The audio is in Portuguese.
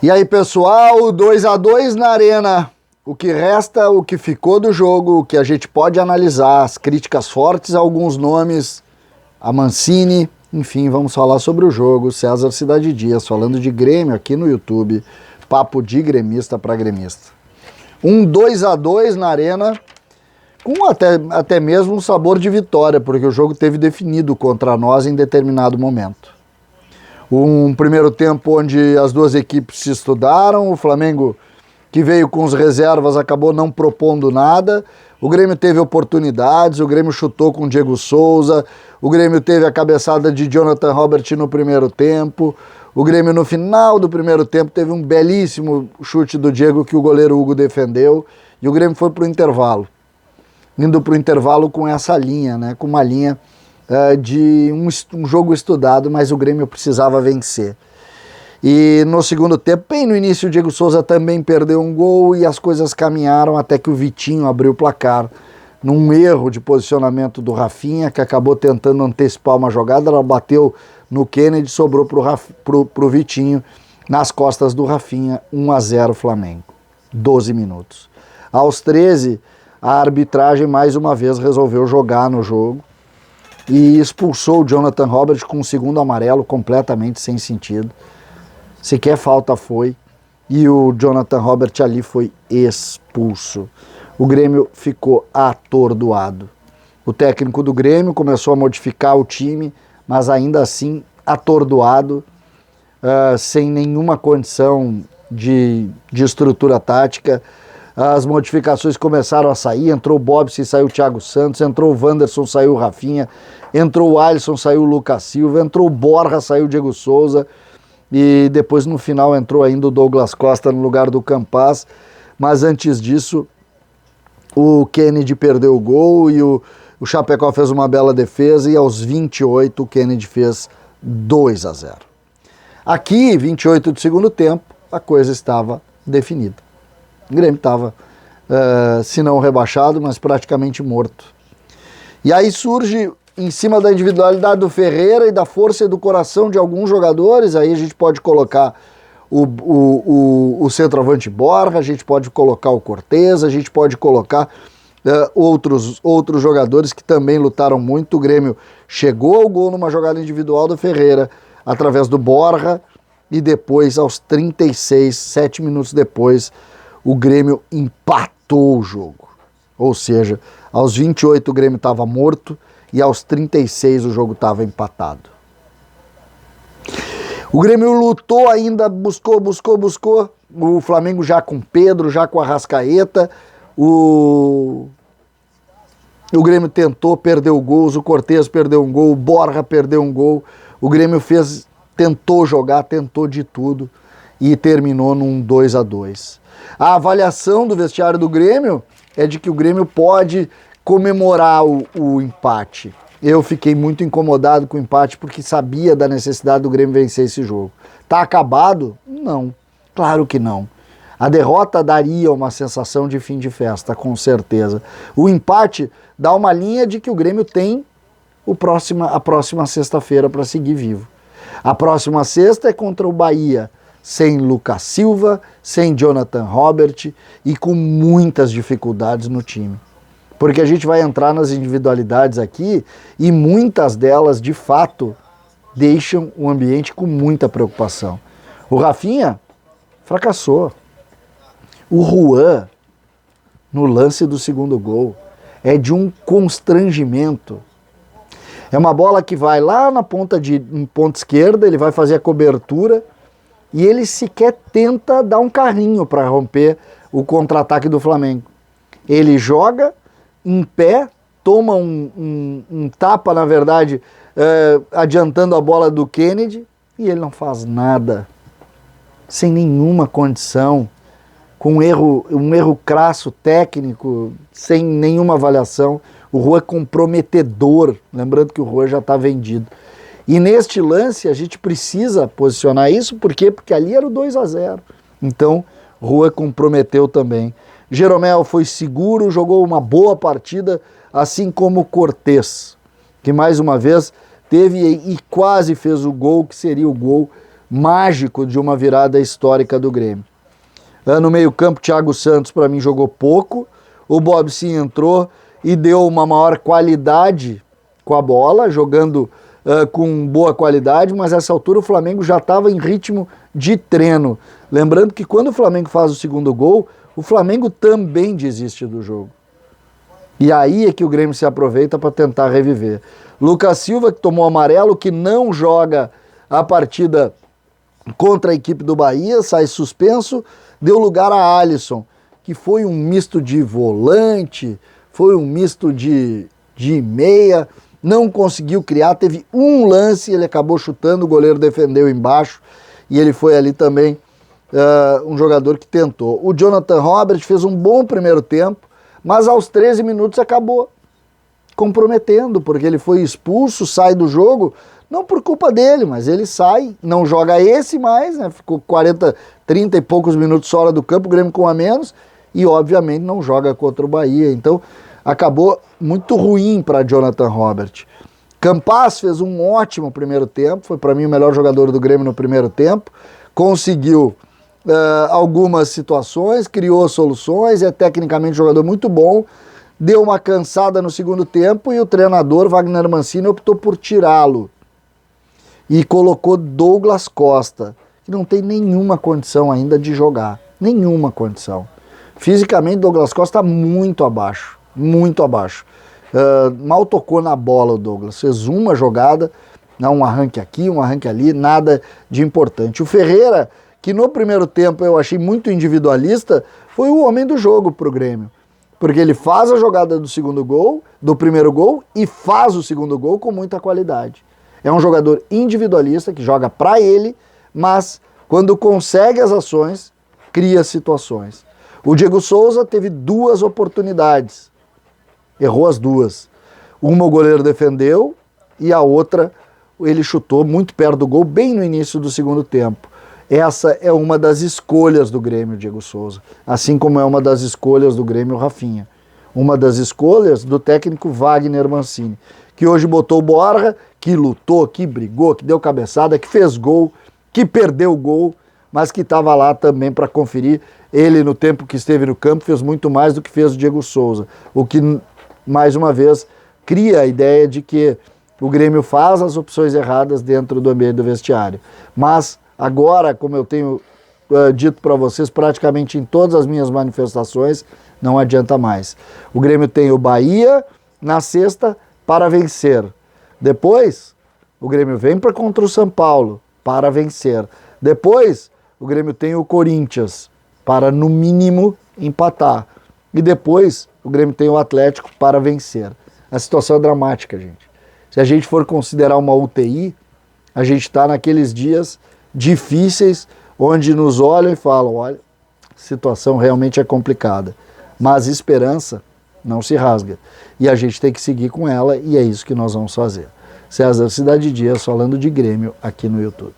E aí, pessoal, 2-2 na arena. O que resta, o que ficou do jogo, o que a gente pode analisar, as críticas fortes a alguns nomes, a Mancini, enfim, vamos falar sobre o jogo. César Cidade Dias, falando de Grêmio aqui no YouTube, papo de gremista para gremista. 2-2 na arena, com até mesmo um sabor de vitória, porque o jogo teve definido contra nós em determinado momento. Um primeiro tempo onde as duas equipes se estudaram, o Flamengo, que veio com os reservas, acabou não propondo nada, o Grêmio teve oportunidades, o Grêmio chutou com o Diego Souza, o Grêmio teve a cabeçada de Jonathan Robert no primeiro tempo, o Grêmio no final do primeiro tempo teve um belíssimo chute do Diego que o goleiro Hugo defendeu, e o Grêmio foi para o intervalo, indo para o intervalo com essa linha, né, com uma linha de um jogo estudado, mas o Grêmio precisava vencer. E no segundo tempo, bem no início, o Diego Souza também perdeu um gol e as coisas caminharam até que o Vitinho abriu o placar num erro de posicionamento do Rafinha, que acabou tentando antecipar uma jogada, ela bateu no Kennedy, sobrou pro Vitinho, nas costas do Rafinha, 1-0 Flamengo, 12 minutos. Aos 13, a arbitragem mais uma vez resolveu jogar no jogo, e expulsou o Jonathan Robert com um segundo amarelo completamente sem sentido. Sequer falta foi, e o Jonathan Robert ali foi expulso. O Grêmio ficou atordoado. O técnico do Grêmio começou a modificar o time, mas ainda assim atordoado, sem nenhuma condição de estrutura tática. As modificações começaram a sair, entrou o Bobson, saiu o Thiago Santos, entrou o Wanderson, saiu o Rafinha, entrou o Alisson, saiu o Lucas Silva, entrou o Borja, saiu o Diego Souza, e depois no final entrou ainda o Douglas Costa no lugar do Campaz, mas antes disso o Kennedy perdeu o gol e o Chapecó fez uma bela defesa, e aos 28 o Kennedy fez 2-0. Aqui, 28 do segundo tempo, a coisa estava definida. O Grêmio estava, se não rebaixado, mas praticamente morto. E aí surge, em cima da individualidade do Ferreira e da força e do coração de alguns jogadores, aí a gente pode colocar o centroavante Borja, a gente pode colocar o Cortez, a gente pode colocar outros jogadores que também lutaram muito. O Grêmio chegou ao gol numa jogada individual do Ferreira, através do Borja, e depois, aos 36, 7 minutos depois, o Grêmio empatou o jogo. Ou seja, aos 28 o Grêmio estava morto e aos 36 o jogo estava empatado. O Grêmio lutou ainda, buscou. O Flamengo já com Pedro, já com Arrascaeta. O Grêmio tentou, perdeu gols, o Cortez perdeu um gol, o Borja perdeu um gol. O Grêmio tentou jogar, tentou de tudo e terminou num 2-2. A avaliação do vestiário do Grêmio é de que o Grêmio pode comemorar o empate. Eu fiquei muito incomodado com o empate porque sabia da necessidade do Grêmio vencer esse jogo. Tá acabado? Não, claro que não. A derrota daria uma sensação de fim de festa, com certeza. O empate dá uma linha de que o Grêmio tem a próxima sexta-feira para seguir vivo. A próxima sexta é contra o Bahia, sem Lucas Silva, sem Jonathan Robert e com muitas dificuldades no time. Porque a gente vai entrar nas individualidades aqui e muitas delas, de fato, deixam o ambiente com muita preocupação. O Rafinha fracassou. O Juan, no lance do segundo gol, é de um constrangimento. É uma bola que vai lá na ponta esquerda, ele vai fazer a cobertura, e ele sequer tenta dar um carrinho para romper o contra-ataque do Flamengo. Ele joga em pé, toma um tapa, na verdade, adiantando a bola do Kennedy, e ele não faz nada, sem nenhuma condição, com um erro crasso técnico, sem nenhuma avaliação. O Juan é comprometedor, lembrando que o Juan já está vendido. E neste lance a gente precisa posicionar isso, por quê? Porque ali era o 2-0. Então, Juan comprometeu também. Jeromel foi seguro, jogou uma boa partida, assim como o Cortez, que mais uma vez teve e quase fez o gol, que seria o gol mágico de uma virada histórica do Grêmio. No meio-campo, Thiago Santos, para mim, jogou pouco. O Bob sim entrou e deu uma maior qualidade com a bola, jogando com boa qualidade, mas nessa altura o Flamengo já estava em ritmo de treino. Lembrando que quando o Flamengo faz o segundo gol, o Flamengo também desiste do jogo. E aí é que o Grêmio se aproveita para tentar reviver. Lucas Silva, que tomou amarelo, que não joga a partida contra a equipe do Bahia, sai suspenso, deu lugar a Alisson, que foi um misto de volante, foi um misto de meia, não conseguiu criar, teve um lance, ele acabou chutando, o goleiro defendeu embaixo, e ele foi ali também um jogador que tentou. O Jonathan Robert fez um bom primeiro tempo, mas aos 13 minutos acabou comprometendo, porque ele foi expulso, sai do jogo, não por culpa dele, mas ele sai, não joga esse mais, né? Ficou 40, 30 e poucos minutos fora do campo, o Grêmio com a menos, e obviamente não joga contra o Bahia. Então acabou muito ruim para Jonathan Robert. Campaz fez um ótimo primeiro tempo, foi para mim o melhor jogador do Grêmio no primeiro tempo, conseguiu algumas situações, criou soluções, é tecnicamente um jogador muito bom, deu uma cansada no segundo tempo e o treinador Wagner Mancini optou por tirá-lo e colocou Douglas Costa, que não tem nenhuma condição ainda de jogar, nenhuma condição. Fisicamente Douglas Costa muito abaixo, muito abaixo. Mal tocou na bola o Douglas, fez uma jogada, um arranque aqui, um arranque ali, nada de importante. O Ferreira, que no primeiro tempo eu achei muito individualista, foi o homem do jogo pro Grêmio. Porque ele faz a jogada do segundo gol, do primeiro gol, e faz o segundo gol com muita qualidade. É um jogador individualista que joga para ele, mas quando consegue as ações, cria situações. O Diego Souza teve duas oportunidades, errou as duas. Uma o goleiro defendeu e a outra ele chutou muito perto do gol, bem no início do segundo tempo. Essa é uma das escolhas do Grêmio, Diego Souza, assim como é uma das escolhas do Grêmio, Rafinha. Uma das escolhas do técnico Wagner Mancini, que hoje botou o Borja, que lutou, que brigou, que deu cabeçada, que fez gol, que perdeu o gol, mas que estava lá também para conferir. Ele, no tempo que esteve no campo, fez muito mais do que fez o Diego Souza, o que, mais uma vez, cria a ideia de que o Grêmio faz as opções erradas dentro do ambiente do vestiário. Mas agora, como eu tenho dito para vocês praticamente em todas as minhas manifestações, não adianta mais. O Grêmio tem o Bahia na sexta para vencer. Depois, o Grêmio vem para contra o São Paulo para vencer. Depois, o Grêmio tem o Corinthians para, no mínimo, empatar. E depois, o Grêmio tem o Atlético para vencer. A situação é dramática, gente. Se a gente for considerar uma UTI, a gente está naqueles dias difíceis, onde nos olham e falam, olha, a situação realmente é complicada, mas esperança não se rasga, e a gente tem que seguir com ela, e é isso que nós vamos fazer. César Cidade Dias falando de Grêmio aqui no YouTube.